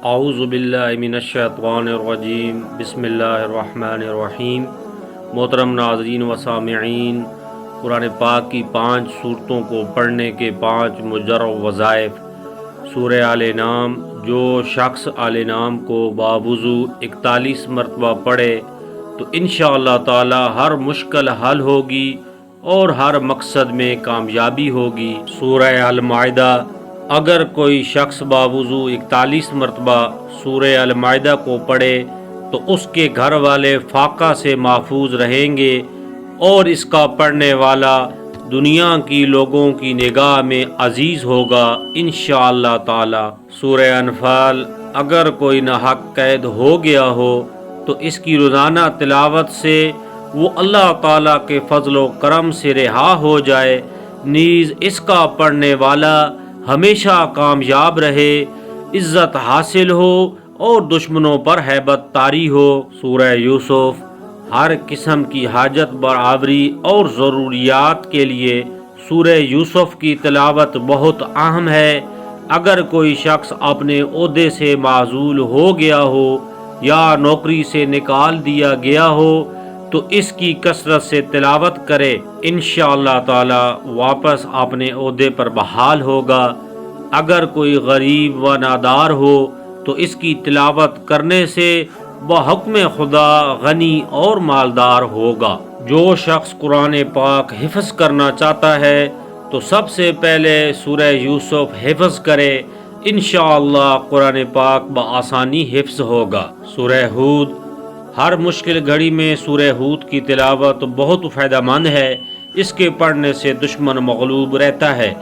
اعوذ باللہ من الشیطان الرجیم بسم اللہ الرحمن الرحیم۔ محترم ناظرین و سامعین، قرآن پاک کی 5 صورتوں کو پڑھنے کے 5 مجرب وظائف۔ سورہ آل انعام، جو شخص آل انعام کو باوضو 41 مرتبہ پڑھے تو انشاءاللہ تعالی ہر مشکل حل ہوگی اور ہر مقصد میں کامیابی ہوگی۔ سورہ المائدہ، اگر کوئی شخص باوضو 41 مرتبہ سورہ المائدہ کو پڑھے تو اس کے گھر والے فاقہ سے محفوظ رہیں گے اور اس کا پڑھنے والا دنیا کی لوگوں کی نگاہ میں عزیز ہوگا انشاءاللہ تعالی۔ سورہ انفال، اگر کوئی ناحق قید ہو گیا ہو تو اس کی روزانہ تلاوت سے وہ اللہ تعالیٰ کے فضل و کرم سے رہا ہو جائے، نیز اس کا پڑھنے والا ہمیشہ کامیاب رہے، عزت حاصل ہو اور دشمنوں پر ہیبت طاری ہو۔ سورہ یوسف، ہر قسم کی حاجت برآوری اور ضروریات کے لیے سورہ یوسف کی تلاوت بہت اہم ہے۔ اگر کوئی شخص اپنے عہدے سے معزول ہو گیا ہو یا نوکری سے نکال دیا گیا ہو تو اس کی کثرت سے تلاوت کرے، انشاءاللہ تعالی واپس اپنے عہدے پر بحال ہوگا۔ اگر کوئی غریب و نادار ہو تو اس کی تلاوت کرنے سے بحکم خدا غنی اور مالدار ہوگا۔ جو شخص قرآن پاک حفظ کرنا چاہتا ہے تو سب سے پہلے سورہ یوسف حفظ کرے، انشاءاللہ قرآن پاک بآسانی حفظ ہوگا۔ سورہ ہود، ہر مشکل گھڑی میں سورہ ہود کی تلاوت بہت فائدہ مند ہے، اس کے پڑھنے سے دشمن مغلوب رہتا ہے۔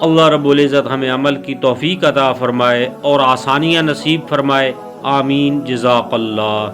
اللہ رب العزت ہمیں عمل کی توفیق عطا فرمائے اور آسانیاں نصیب فرمائے، آمین، جزاک اللہ۔